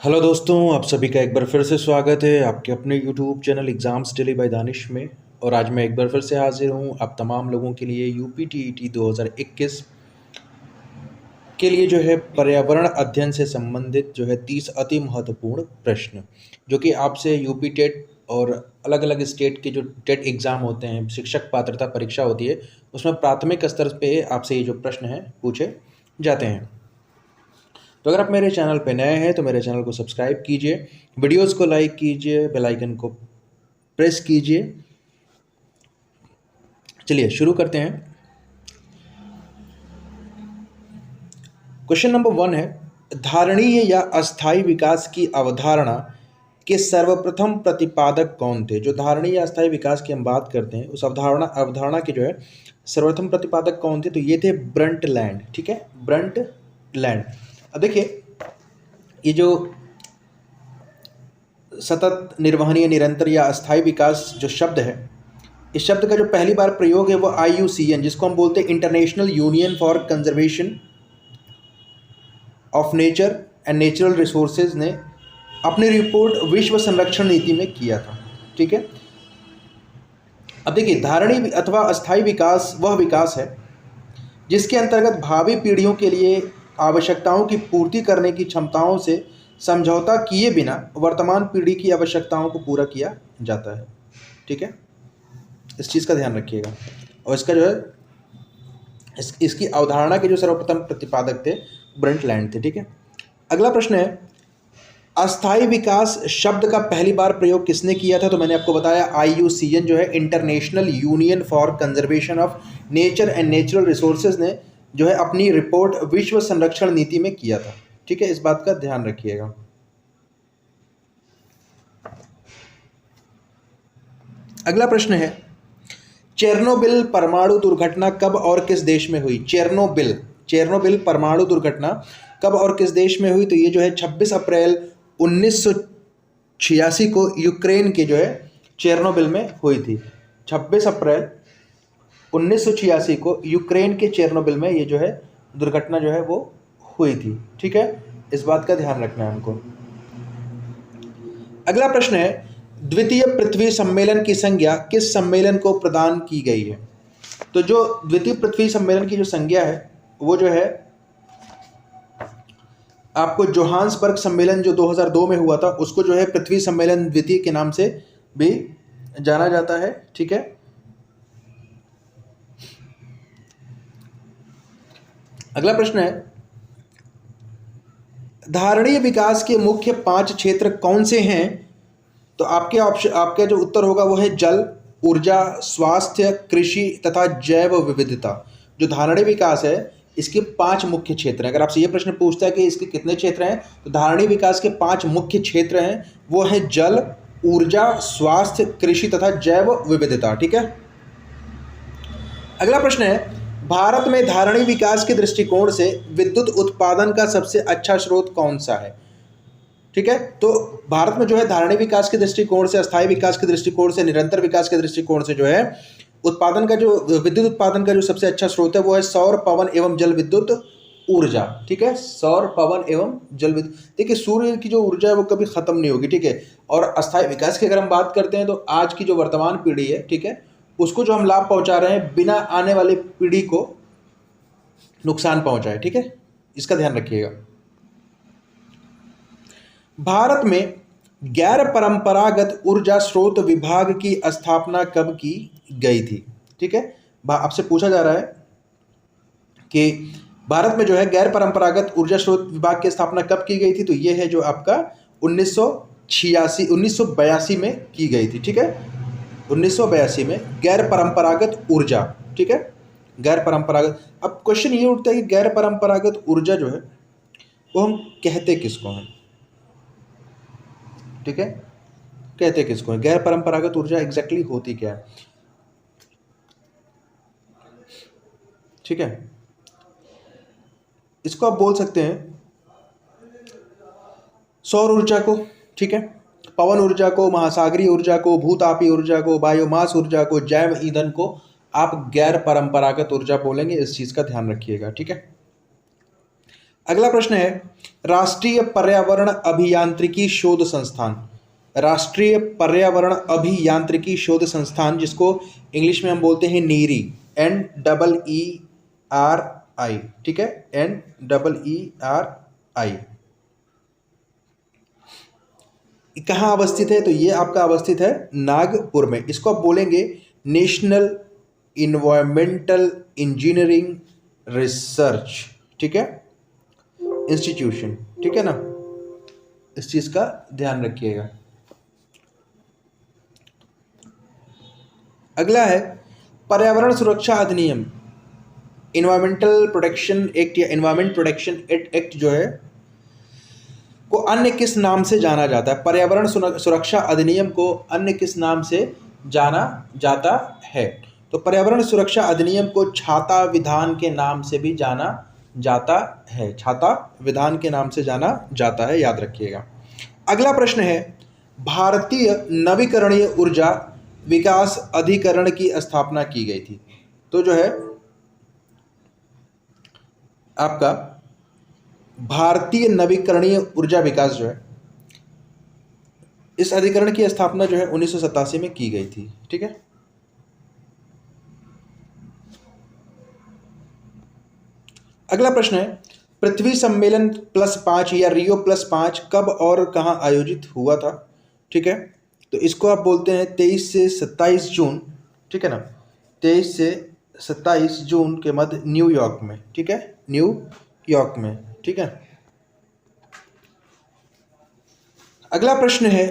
Hello दोस्तों, आप सभी का एक बार फिर से स्वागत है आपके अपने YouTube channel exams daily by Danish में। और आज मैं एक बार फिर से हाजिर हूँ आप तमाम लोगों के लिए यूपी टीईटी 2021 के लिए जो है पर्यावरण अध्ययन से संबंधित जो है 30 अति महत्वपूर्ण प्रश्न, जो कि आपसे यूपी टेट और अलग अलग स्टेट के जो टेट एग्ज़ाम होते हैं, शिक्षक पात्रता परीक्षा होती है, उसमें प्राथमिक स्तर पे आपसे ये जो प्रश्न हैं पूछे जाते हैं। तो अगर आप मेरे चैनल पे नए हैं तो मेरे चैनल को सब्सक्राइब कीजिए, वीडियोस को लाइक कीजिए, बेल आइकन को प्रेस कीजिए। चलिए शुरू करते हैं। क्वेश्चन नंबर 1 है, धारणीय या अस्थायी विकास की अवधारणा के सर्वप्रथम प्रतिपादक कौन थे? जो धारणीय या अस्थायी विकास की हम बात करते हैं, उस अवधारणा के जो है सर्वप्रथम प्रतिपादक कौन थे? तो ये थे ब्रंटलैंड। ठीक है, ब्रंटलैंड। अब देखिए, ये जो सतत, निर्वहनीय, निरंतर या अस्थायी विकास जो शब्द है, इस शब्द का जो पहली बार प्रयोग है वो IUCN, जिसको हम बोलते हैं international union for conservation of nature and natural resources ने अपनी रिपोर्ट विश्व संरक्षण नीति में किया था। ठीक है, अब देखिए, धारणीय अथवा अस्थायी विकास वह विकास है जिसके अंतर्गत भावी पीढ़ियों के लिए आवश्यकताओं की पूर्ति करने की क्षमताओं से समझौता किए बिना वर्तमान पीढ़ी की आवश्यकताओं को पूरा किया जाता है। ठीक है, इस चीज़ का ध्यान रखिएगा। और इसका जो है इसकी अवधारणा के जो सर्वप्रथम प्रतिपादक थे ब्रंटलैंड थे। ठीक है, अगला प्रश्न है, अस्थायी विकास शब्द का पहली बार प्रयोग किसने किया था? तो मैंने आपको बताया IUCN जो है international union for conservation of nature and natural resources ने जो है अपनी रिपोर्ट विश्व संरक्षण नीति में किया था। ठीक है, इस बात का ध्यान रखिएगा। अगला प्रश्न है, चेरनोबिल परमाणु दुर्घटना कब और किस देश में हुई? चेरनोबिल परमाणु दुर्घटना कब और किस देश में हुई? तो ये जो है 26 अप्रैल 1986 को यूक्रेन के जो है चेरनोबिल में हुई थी। 26 अप्रैल 1986 को यूक्रेन के चेरनोबिल में ये जो है दुर्घटना जो है वो हुई थी। ठीक है, इस बात का ध्यान रखना है हमको। अगला प्रश्न है, द्वितीय पृथ्वी सम्मेलन की संज्ञा किस सम्मेलन को प्रदान की गई है? तो जो द्वितीय पृथ्वी सम्मेलन की जो संज्ञा है वो जो है आपको जोहान्सबर्ग सम्मेलन जो 2002 में हुआ था, उसको जो है पृथ्वी सम्मेलन द्वितीय के नाम से भी जाना जाता है। ठीक है, अगला प्रश्न है, धारणीय विकास के मुख्य 5 क्षेत्र कौन से हैं? तो आपका जो उत्तर होगा वो है जल, ऊर्जा, स्वास्थ्य, कृषि तथा जैव विविधता। जो धारणीय विकास है इसके 5 मुख्य क्षेत्र हैं। अगर आपसे ये प्रश्न पूछता है कि इसके कितने क्षेत्र हैं, तो धारणीय विकास के 5 मुख्य क्षेत्र हैं, वो है जल, ऊर्जा, स्वास्थ्य, कृषि तथा जैव विविधता। ठीक है, अगला प्रश्न है, भारत में धारणीय विकास के दृष्टिकोण से विद्युत उत्पादन का सबसे अच्छा स्रोत कौन सा है? ठीक है, तो भारत में जो है धारणीय विकास के दृष्टिकोण से, अस्थायी विकास के दृष्टिकोण से, निरंतर विकास के दृष्टिकोण से जो है उत्पादन का जो विद्युत उत्पादन का जो सबसे अच्छा स्रोत है वो है सौर, पवन एवं जल विद्युत ऊर्जा। ठीक है, सौर, पवन एवं जल विद्युत। देखिए, सूर्य की जो ऊर्जा है वो कभी खत्म नहीं होगी। ठीक है, और अस्थायी विकास की अगर हम बात करते हैं तो आज की जो वर्तमान पीढ़ी है, ठीक है, उसको जो हम लाभ पहुंचा रहे हैं बिना आने वाली पीढ़ी को नुकसान पहुंचाए। ठीक है, इसका ध्यान रखिएगा। भारत में गैर परंपरागत ऊर्जा स्रोत विभाग की स्थापना कब की गई थी? ठीक है, आपसे पूछा जा रहा है कि भारत में जो है गैर परंपरागत ऊर्जा स्रोत विभाग की स्थापना कब की गई थी? तो ये है जो आपका 1982 में की गई थी। ठीक है, 1982 में गैर परंपरागत ऊर्जा। ठीक है, गैर परंपरागत। अब क्वेश्चन ये उठता है कि गैर परंपरागत ऊर्जा जो है वो हम कहते किसको हैं? ठीक है, कहते किसको है? गैर परंपरागत ऊर्जा एग्जैक्टली होती क्या है? ठीक है, इसको आप बोल सकते हैं सौर ऊर्जा को, ठीक है, पवन ऊर्जा को, महासागरीय ऊर्जा को, भूतापीय ऊर्जा को, बायोमास ऊर्जा को, जैव ईंधन को आप गैर परंपरागत ऊर्जा बोलेंगे। इस चीज का ध्यान रखिएगा। ठीक है, अगला प्रश्न है राष्ट्रीय पर्यावरण अभियांत्रिकी शोध संस्थान। राष्ट्रीय पर्यावरण अभियांत्रिकी शोध संस्थान, जिसको इंग्लिश में हम बोलते हैं नीरी, NEERI, ठीक है, NEERI, कहाँ अवस्थित है? तो ये आपका अवस्थित है नागपुर में। इसको आप बोलेंगे नेशनल इन्वायरमेंटल इंजीनियरिंग रिसर्च, ठीक है, इंस्टीट्यूशन, ठीक है ना, इस चीज का ध्यान रखिएगा। अगला है पर्यावरण सुरक्षा अधिनियम, इन्वायरमेंटल प्रोटेक्शन एक्ट या इन्वायरमेंट प्रोटेक्शन एक्ट जो है को अन्य किस नाम से जाना जाता है? पर्यावरण सुरक्षा अधिनियम को अन्य किस नाम से जाना जाता है? तो पर्यावरण सुरक्षा अधिनियम को छाता विधान के नाम से भी जाना जाता है। छाता विधान के नाम से जाना जाता है, याद रखिएगा। अगला प्रश्न है भारतीय नवीकरणीय ऊर्जा विकास अधिकरण की स्थापना की गई थी। तो जो है आपका भारतीय नवीकरणीय ऊर्जा विकास जो है, इस अधिकरण की स्थापना जो है 1987 में की गई थी, ठीक है। अगला प्रश्न है पृथ्वी सम्मेलन +5 या रियो +5 कब और कहां आयोजित हुआ था? ठीक है, तो इसको आप बोलते हैं 23 से 27 जून, ठीक है ना, 23 से 27 जून के मध्य न्यूयॉर्क में, ठीक है, न्यूयॉर्क में, ठीक है। अगला प्रश्न है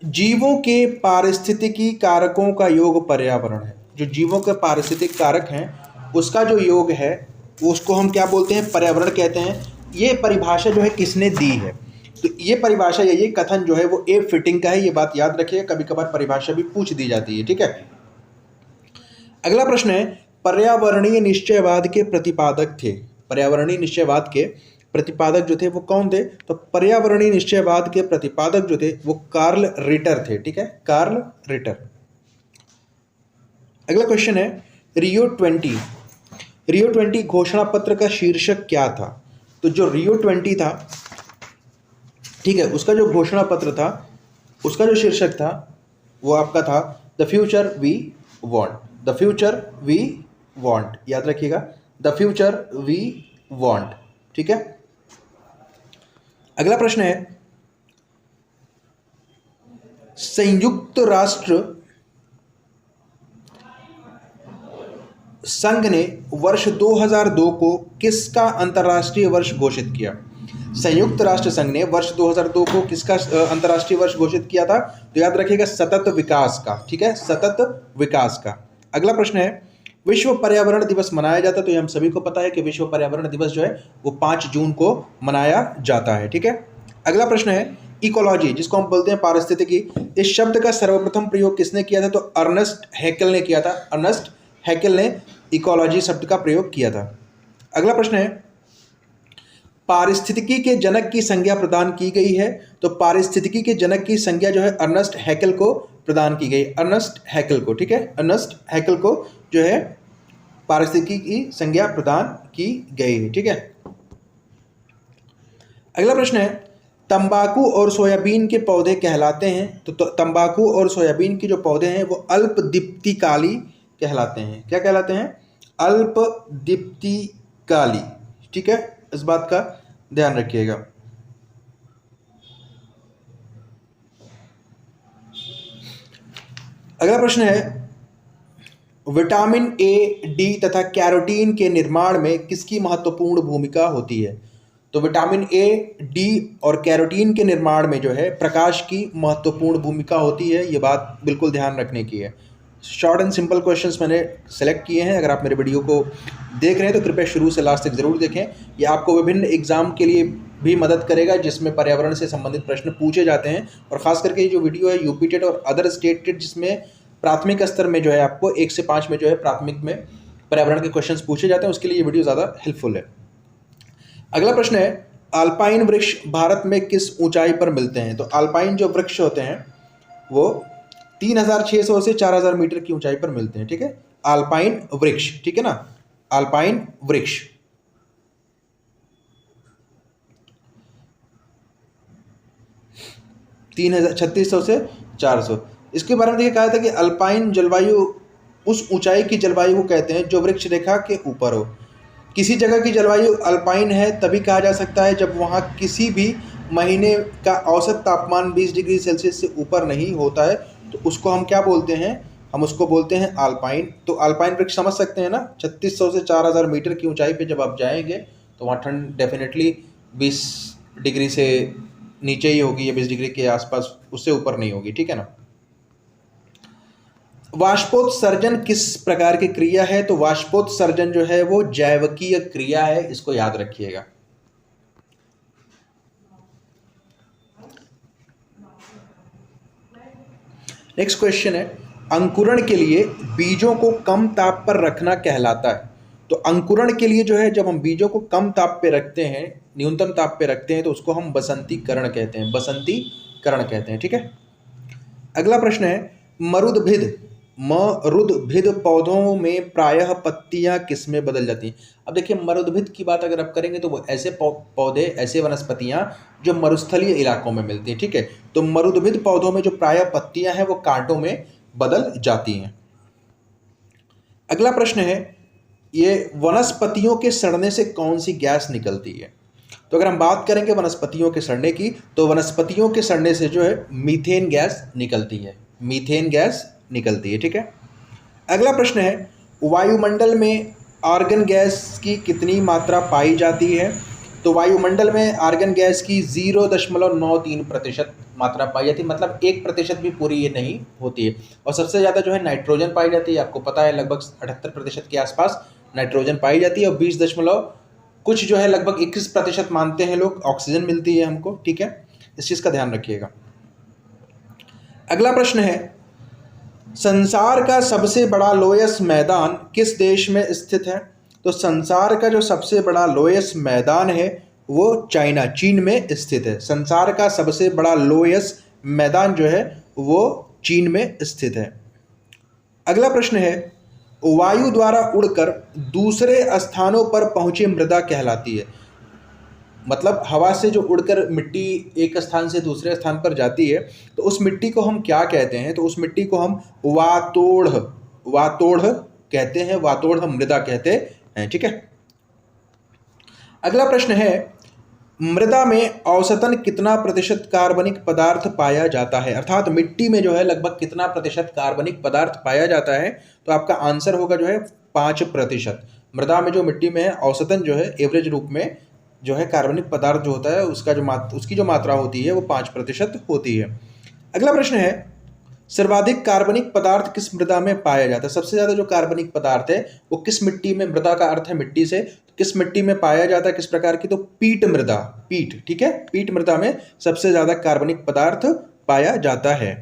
जीवों के पारिस्थितिकी कारकों का योग पर्यावरण है। जो जीवों के पारिस्थितिक कारक हैं उसका जो योग है उसको हम क्या बोलते हैं? पर्यावरण कहते हैं। ये परिभाषा जो है किसने दी है? तो ये परिभाषा या ये कथन जो है वो ए फिटिंग का है, ये बात याद रखिएगा, कभी कभार परिभाषा भी पूछ दी जाती है, ठीक है। अगला प्रश्न है पर्यावरणीय निश्चयवाद के प्रतिपादक थे। पर्यावरणीय निश्चयवाद के प्रतिपादक जो थे वो कौन थे? तो पर्यावरणीय निश्चयवाद के प्रतिपादक जो थे वो कार्ल रिटर थे, ठीक है, कार्ल रिटर। अगला क्वेश्चन है रियो 20 घोषणा पत्र का शीर्षक क्या था? तो जो रियो 20 था, ठीक है, उसका जो घोषणा पत्र था, उसका जो शीर्षक था वो आपका था the future we want. The future we want, याद रखिएगा, द फ्यूचर वी वांट, ठीक है। अगला प्रश्न है संयुक्त राष्ट्र संघ ने वर्ष 2002 को किसका अंतर्राष्ट्रीय वर्ष घोषित किया? संयुक्त राष्ट्र संघ ने वर्ष 2002 को किसका अंतर्राष्ट्रीय वर्ष घोषित किया था? तो याद रखिएगा सतत विकास का, ठीक है, सतत विकास का। अगला प्रश्न है विश्व पर्यावरण दिवस मनाया जाता है। तो ये हम सभी को पता है कि विश्व पर्यावरण दिवस जो है वो 5 जून को मनाया जाता है, ठीक है। अगला प्रश्न है इकोलॉजी, जिसको हम बोलते हैं पारिस्थितिकी, इस शब्द का सर्वप्रथम प्रयोग किसने किया था? तो अर्नेस्ट हैकेल ने किया था। अर्नेस्ट हैकेल ने इकोलॉजी शब्द का प्रयोग किया था। अगला प्रश्न है पारिस्थितिकी के जनक की संज्ञा प्रदान की गई है। तो पारिस्थितिकी के जनक की संज्ञा जो है अर्नेस्ट हैकेल को प्रदान की गई, अर्नेस्ट हैकेल को, ठीक है, अर्नेस्ट हैकेल को जो है पारिस्थितिकी की संज्ञा प्रदान की गई है, ठीक है। अगला प्रश्न है तंबाकू और सोयाबीन के पौधे कहलाते हैं। तो तंबाकू और सोयाबीन के जो पौधे हैं वो अल्पदीप्तिकाली कहलाते हैं। क्या कहलाते हैं? अल्पदीप्तिकाली, ठीक है, इस बात का ध्यान रखिएगा। अगला प्रश्न है विटामिन ए, डी तथा कैरोटीन के निर्माण में किसकी महत्वपूर्ण भूमिका होती है? तो विटामिन ए, डी और कैरोटीन के निर्माण में जो है प्रकाश की महत्वपूर्ण भूमिका होती है। ये बात बिल्कुल ध्यान रखने की है। शॉर्ट एंड सिंपल क्वेश्चंस मैंने सेलेक्ट किए हैं। अगर आप मेरे वीडियो को देख रहे हैं तो कृपया शुरू से लास्ट तक ज़रूर देखें। ये आपको विभिन्न एग्जाम के लिए भी मदद करेगा जिसमें पर्यावरण से संबंधित प्रश्न पूछे जाते हैं। और ख़ास करके ये जो वीडियो है यूपी टेट और अदर स्टेट टेट, जिसमें प्राथमिक स्तर में जो है आपको 1 से 5 में जो है प्राथमिक में पर्यावरण के क्वेश्चन पूछे जाते हैं, उसके लिए ये वीडियो ज़्यादा हेल्पफुल है। अगला प्रश्न है अल्पाइन वृक्ष भारत में किस ऊंचाई पर मिलते हैं? तो अल्पाइन जो वृक्ष होते हैं वो 3600 से 4000 मीटर की ऊंचाई पर मिलते हैं, ठीक है, अल्पाइन वृक्ष, ठीक है ना, अल्पाइन वृक्ष। 3000 3600 से 400। इसके बारे में देखिए कहा था कि अल्पाइन जलवायु उस ऊंचाई की जलवायु को कहते हैं जो वृक्ष रेखा के ऊपर हो। किसी जगह की जलवायु अल्पाइन है तभी कहा जा सकता है जब वहाँ किसी भी महीने का औसत तापमान 20 डिग्री सेल्सियस से ऊपर नहीं होता है, तो उसको हम क्या बोलते हैं, हम उसको बोलते हैं अल्पाइन। तो अल्पाइन वृक्ष समझ सकते हैं ना, 3600 से 4000 मीटर की ऊंचाई पे जब आप जाएंगे तो वहाँ ठंड डेफिनेटली 20 डिग्री से नीचे ही होगी या 20 डिग्री के आसपास, उससे ऊपर नहीं होगी, ठीक है ना। वाष्पोत्सर्जन किस प्रकार की क्रिया है? तो वाष्पोत्सर्जन जो है वो जैवकीय क्रिया है, इसको याद रखिएगा। नेक्स्ट क्वेश्चन है, अंकुरण के लिए बीजों को कम ताप पर रखना कहलाता है। तो अंकुरण के लिए जो है जब हम बीजों को कम ताप पे रखते हैं, न्यूनतम ताप पे रखते हैं, तो उसको हम बसंतीकरण कहते हैं, बसंतीकरण कहते हैं, ठीक है। अगला प्रश्न है, मरुद्भिद पौधों में प्रायः पत्तियां किसमें बदल जाती हैं? अब देखिए मरुद्भिद की बात अगर आप करेंगे तो वो ऐसे पौधे, ऐसे वनस्पतियां जो मरुस्थलीय इलाकों में मिलती हैं, ठीक है। तो मरुद्भिद पौधों में जो प्रायः पत्तियां हैं वो कांटों में बदल जाती हैं। अगला प्रश्न है, ये वनस्पतियों के सड़ने से कौन सी गैस निकलती है? तो अगर हम बात करेंगे वनस्पतियों के सड़ने की, तो वनस्पतियों के सड़ने से जो है मीथेन गैस निकलती है, मीथेन गैस निकलती है, ठीक है। अगला प्रश्न है, वायुमंडल में आर्गन गैस की कितनी मात्रा पाई जाती है? तो वायुमंडल में आर्गन गैस की 0.93% मात्रा पाई जाती है, मतलब 1% भी पूरी ये नहीं होती है। और सबसे ज़्यादा जो है नाइट्रोजन पाई जाती है, आपको पता है लगभग 78% के आसपास नाइट्रोजन पाई जाती है, और 20 दशमलव कुछ जो है लगभग 21% मानते हैं लोग ऑक्सीजन मिलती है हमको, ठीक है। इस चीज़ का ध्यान रखिएगा। अगला प्रश्न है, संसार का सबसे बड़ा लोयस मैदान किस देश में स्थित है? तो संसार का जो सबसे बड़ा लोयस मैदान है वो चाइना, चीन में स्थित है। संसार का सबसे बड़ा लोयस मैदान जो है वो चीन में स्थित है। अगला प्रश्न है, वायु द्वारा उड़कर दूसरे स्थानों पर पहुंची मृदा कहलाती है। मतलब हवा से जो उड़कर मिट्टी एक स्थान से दूसरे स्थान पर जाती है, तो उस मिट्टी को हम क्या कहते हैं? तो उस मिट्टी को हम वातोड़ कहते हैं, वातोड़ मृदा कहते हैं, ठीक है। अगला प्रश्न है, मृदा में औसतन कितना प्रतिशत कार्बनिक पदार्थ पाया जाता है? अर्थात मिट्टी में जो है लगभग कितना प्रतिशत कार्बनिक पदार्थ पाया जाता है? तो आपका आंसर होगा जो है 5%। मृदा में जो मिट्टी में है औसतन जो है एवरेज रूप में जो है कार्बनिक पदार्थ जो होता है उसकी जो मात्रा होती है वो 5% होती है। अगला प्रश्न है, सर्वाधिक कार्बनिक पदार्थ किस मृदा में पाया जाता है? सबसे ज़्यादा जो कार्बनिक पदार्थ है वो किस मिट्टी में, मृदा का अर्थ है मिट्टी से, किस मिट्टी में पाया जाता है, किस प्रकार की? तो पीट मृदा, पीट, ठीक है, पीट मृदा में सबसे ज़्यादा कार्बनिक पदार्थ पाया जाता है।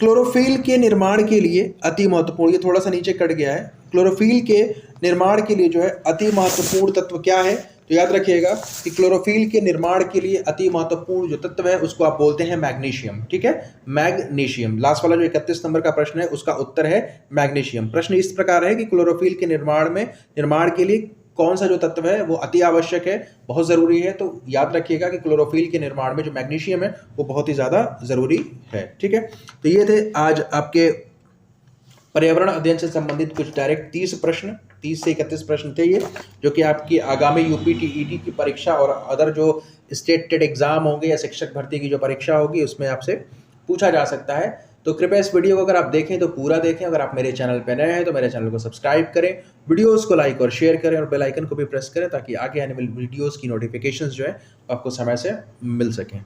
क्लोरोफिल के निर्माण के लिए अति महत्वपूर्ण, ये थोड़ा सा नीचे कट गया है, क्लोरोफिल के निर्माण के लिए जो है अति महत्वपूर्ण तत्व क्या है? तो याद रखिएगा कि क्लोरोफिल के निर्माण के लिए अति महत्वपूर्ण जो तत्व है उसको आप बोलते हैं मैग्नीशियम, ठीक है, मैग्नीशियम। लास्ट वाला जो 31 नंबर का प्रश्न है उसका उत्तर है मैग्नीशियम। प्रश्न इस प्रकार है कि क्लोरोफिल के निर्माण के लिए कौन सा जो तत्व है वो अति आवश्यक है, बहुत ज़रूरी है। तो याद रखिएगा कि क्लोरोफिल के निर्माण में जो मैग्नीशियम है वो बहुत ही ज़्यादा ज़रूरी है, ठीक है। तो ये थे आज आपके पर्यावरण अध्ययन से संबंधित कुछ डायरेक्ट 30 से 31 प्रश्न थे ये, जो कि आपकी आगामी यूपी टीईटी की परीक्षा और अदर जो स्टेट टेट एग्जाम होंगे या शिक्षक भर्ती की जो परीक्षा होगी उसमें आपसे पूछा जा सकता है। तो कृपया इस वीडियो को अगर आप देखें तो पूरा देखें। अगर आप मेरे चैनल पर नए हैं तो मेरे चैनल को सब्सक्राइब करें, वीडियोस को लाइक और शेयर करें और बेल आइकन को भी प्रेस करें ताकि आगे आने वाली वीडियोस की नोटिफिकेशंस जो है आपको समय से मिल सकें।